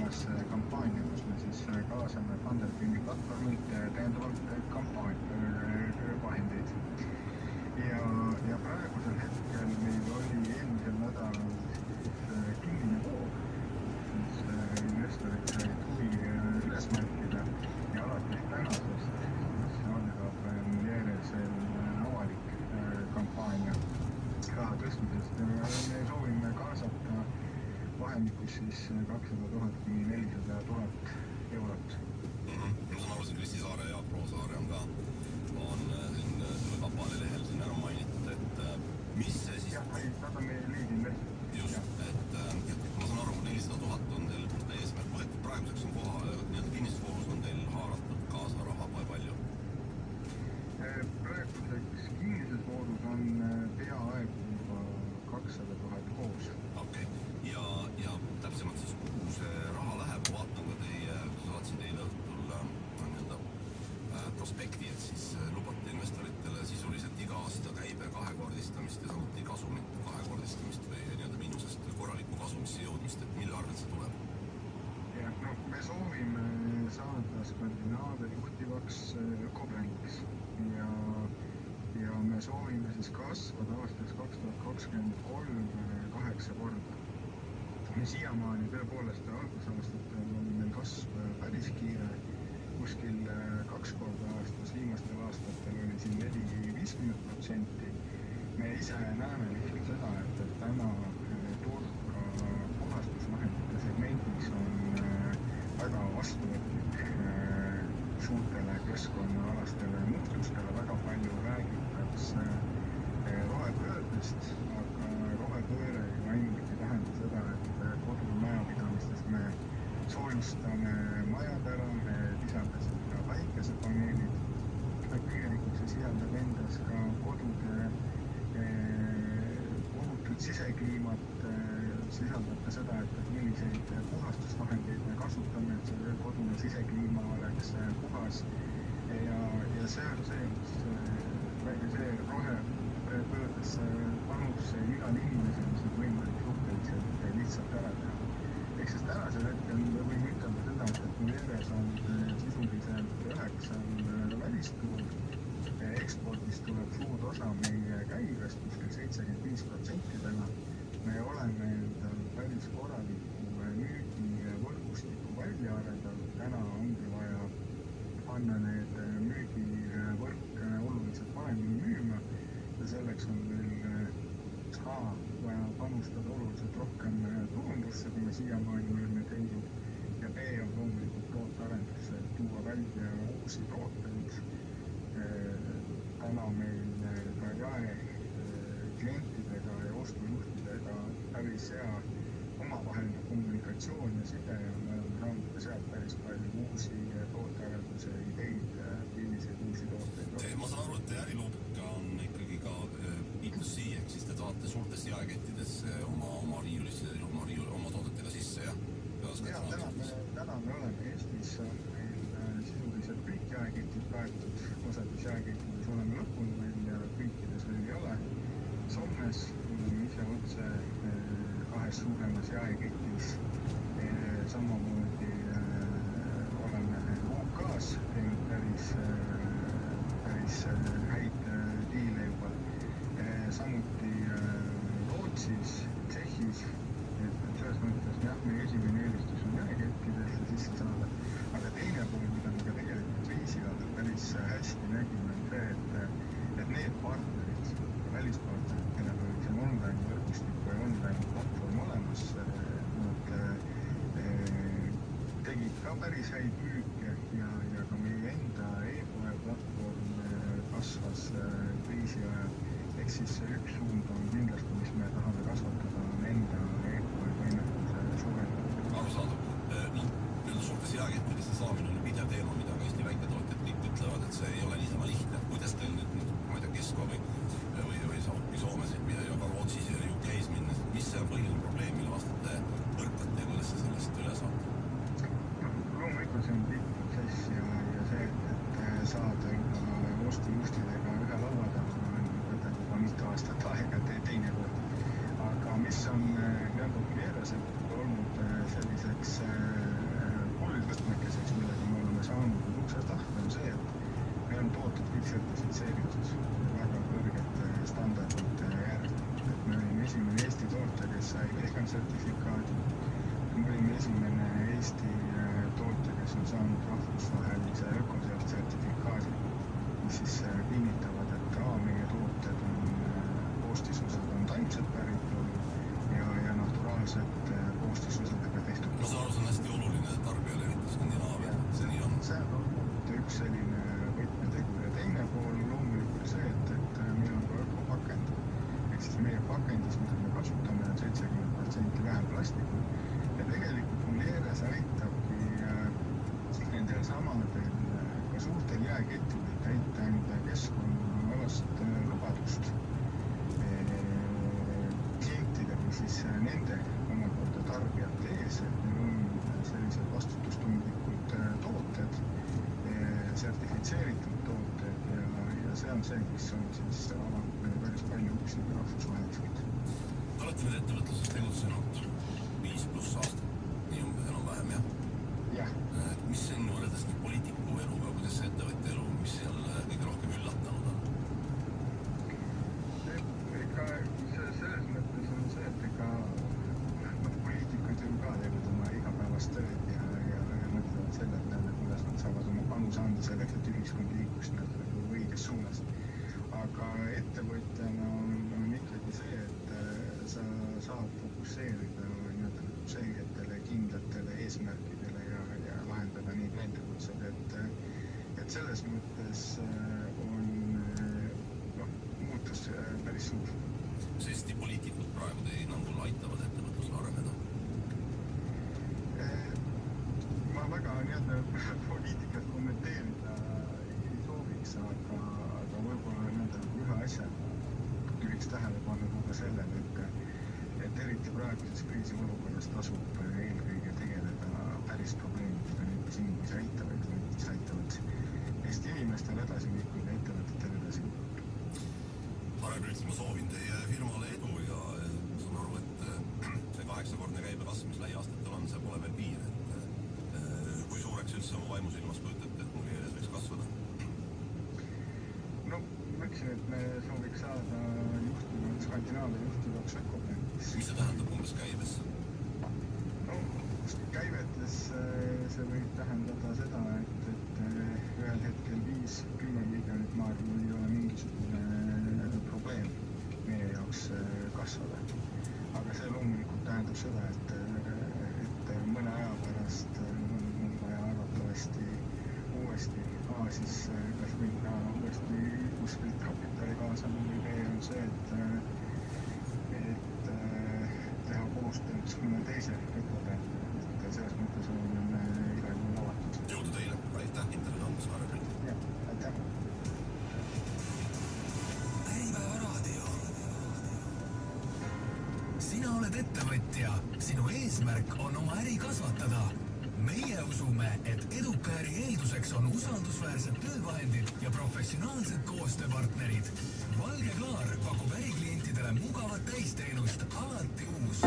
käimas kampaania, kus me siis kaasame Funderbeami platvormilt täiendavalt vahendeid. Ja praegusel hetkel meil oli eelmisel nädalal kinnine voog, siis investorid said huvi üles märkida ja alates tänasest algab järjesel avalik kampaania raha tõstmisest. Me soovime kaasata vahemikus siis 200 000 kuni 400 000 eurot. Ma saan aru, siin Kristi Saare ja Pro Saare on ka siin Vabale lehel siin ära mainitud, et mis see siis... Jah, nad on meie liidinvestor. Just, et ma saan aru, 400 000 on teil eesmärk võetud. Praeguseks on kinnistusvoorus on teil haaratud kaasa raha palju? Praeguseks kinnistusvoorus on peaaegu 200 000 koos. Okei. Ja täpsemalt siis kuhu see raha läheb, vaatan ka saatsin teile õhtul prospekti, et siis lubate investoritele sisuliselt iga aasta käibe kahekordistamist ja samuti kasumit kahekordistamist või miinusest korralikku kasumisse jõudmist, et mille arvelt see tuleb? Ja, me soovime saada Skandinaavia juhtivaks ökobrändiks ja me soovime siis kasvada aastaks 2023 8 korda. Me siiamaani tõepoolest algusaastatel on meil kasv päris kiire, kuskil 2 korda aastas, viimastel aastatel oli siin 40-50%. Me ise näeme lihtsalt seda, et täna turg puhastusvahendite segmendis on väga vastuvõtlik suurtele keskkonnaalastele muutustele. Väga palju räägitakse rohepöördest, aga rohepööre ju ainult ei tähenda seda, et kodumajapidamistest me soojustame majad ära, me lisame ka päikesepaneelid. Tegelikult see sisaldab endas ka kodude ohutud sisekliimat, sisaldab ka seda, et milliseid puhastusvahendeid me kasutame, et see kodune sisekliima oleks puhas. Ja see on see rohepöördesse panus igal inimesel, mis on võimalik suhteliselt lihtsalt ära teha. Ehk siis tänasel hetkel me võime ütelda seda, et mu järjes on sisuliselt 9 välisturul. Ekspordist tuleb suur osa meie käibest, kuskil 75% täna. Me oleme endal päris korraliku müügivõrgustiku välja arendanud. Täna ongi vaja panna need müügivõrk oluliselt paremini müüma ja selleks on meil vaja panustada oluliselt rohkem turundusse, kui me siiamaani oleme teinud, ja B on loomulikult tootearendusse, et tuua välja uusi tooteid. Täna meil ka jae klientidega ja ostujuhtidega päris hea omavaheline kommunikatsioon ja side ja me oleme saanud ka sealt päris palju uusi tootearenduse ideid, milliseid uusi tooteid. Ma saan aru, et teie äriloogika on ikkagi ka B2C, ehk siis te saate suurtes jaekettides oma riiulisse, oma toodetega sisse, jah? Jaa, täna me oleme Eestis meil sisuliselt kõik jaeketid kaetud, osades jaekettides oleme lõpuni meil ja kõikides veel ei ole. Soomes oleme ise otse 2 suuremas jaeketis, samamoodi oleme UK-s teinud päris häid diile juba, samuti Rootsis, Tšehhis, et selles mõttes jah, meie esimene eelistus on jaekettidesse sisse saada, aga teine pool, mida me ka tegelikult kriisiajal päris hästi nägime, on see, et need partnerid, välispartnerid, kellel oli see online võrgustik või online platvorm olemas, nad tegid ka päris häid müüke ja ka meie enda e-poe platvorm kasvas kriisi ajal. Ehk siis üks suund on kindlasti, mis me tahame kasvatada, on enda e-poe võimekuse suurendamine. Arusaadav. Suurtes jaekettidesse saamine on pidev teema, mida ka Eesti väiketootjad kõik ütlevad, et see ei ole niisama lihtne. Kuidas teil nüüd, ma ei tea, Kesko või Soomes ja ka Rootsis ja UK-s minnes, mis see on põhiline probleem, mille vastu te põrkate ja kuidas see sellest üle saate? Loomulikult see on pikk protsess ja see, et saada ostujuhtidega ühe laua taha on juba mitu aastat aega teine kord. Aga mis on keeruliselt olnud selliseks mitmekeseks, millega me oleme saanud uksest lahti, on see, et meil on tooted kõik sertifitseeritud väga kõrgete standardite järgi. Et me olime esimene Eesti tootja, kes sai vegan sertifikaadi. Me olime esimene Eesti tootja, kes on saanud rahvusvahelise ökosert sertifikaadi, mis siis kinnitavad, et meie tooted on koostisosad on taimset päritolu ja naturaalsed koostisosadega tehtud. Ma saan aru, see on hästi oluline tarbijale, eriti Skandinaavia. See nii on. See on olnud üks selline võtmetegur ja teine pool loomulikult see, et meil on ka ökopakend. Ehk siis meie pakendis, mida me kasutame, on 70% vähem plastikut ja tegelikult Mulieres aitabki nendel samadel ka suurtel jääkettidel täita enda keskkonnaalast lubadust klientide või siis nende omakorda tarbijate ees, et meil on sellised vastutustundlikud tooted, sertifitseeritud tooted ja see on see, mis on siis avanud meile päris palju uksi rahvusvaheliselt. Te olete nüüd ettevõtluses tegutsenud 5+ aastat, nii umbes enam-vähem, jah? Jah. Mis see on võrreldes nüüd poliitiku eluga, kuidas see ettevõtte elu, mis seal kõige rohkem üllatanud on? Selles mõttes on see, et poliitikud ju ka teevad oma igapäevast tööd ja mõtlevad selle peale, kuidas nad saavad oma panuse anda selleks, et ühiskond liikuks õiges suunas. Aga ettevõtjana on ikkagi see, et sa saad fokusseerida selgetele, kindlatele eesmärkidele ja lahendada nii väljakutsed, et selles mõttes on muutus päris suur. Kas Eesti poliitikud praegu teie hinnangul aitavad ettevõtlusel areneda? Ma väga poliitikat kommenteerida ei sooviks, aga võib-olla ühe asja juhiks tähelepanu ka sellele, et eriti praeguses kriisiolukorras tasub eelkõige tegeleda päris probleemidega, mis inimesi aitavad või mis aitavad Eesti inimestel edasi liikuda ja ettevõtetel edasi liikuda. Parem üldse ma soovin teie firmale edu ja saan aru, et see 8-kordne käibe kasv, mis lähiaastatel on, see pole veel piir. Kui suureks üldse oma vaimusilmas kujutate, et Mulieres võiks kasvada? No, ma ütlesin, et me sooviks saada Skandinaavia juhtivaks ökobrandiks. Mis see tähendab umbes käibes? No, käivetes see võib tähendada seda, et ühel hetkel 5-10 miljonit maailma ei ole mingisugune probleem meie jaoks kasvada. Aga see loomulikult tähendab seda, et mõne aja pärast on vaja arvatavasti uuesti siis kas minna uuesti kuskilt kapitali kaasamine või B on see, et teha koostööd mõne teise ökobrändi. Selles mõttes on igal juhul avatud. Jõudu teile, aitäh intervjuu andmas, Karel. Jah, aitäh. Äripäevaraadio. Sina oled ettevõtja, sinu eesmärk on oma äri kasvatada. Meie usume, et eduka äri eelduseks on usaldusväärsed töövahendid ja professionaalsed koostööpartnerid. Valge Klaar pakub äriklientidele mugavat täisteenust alati uus.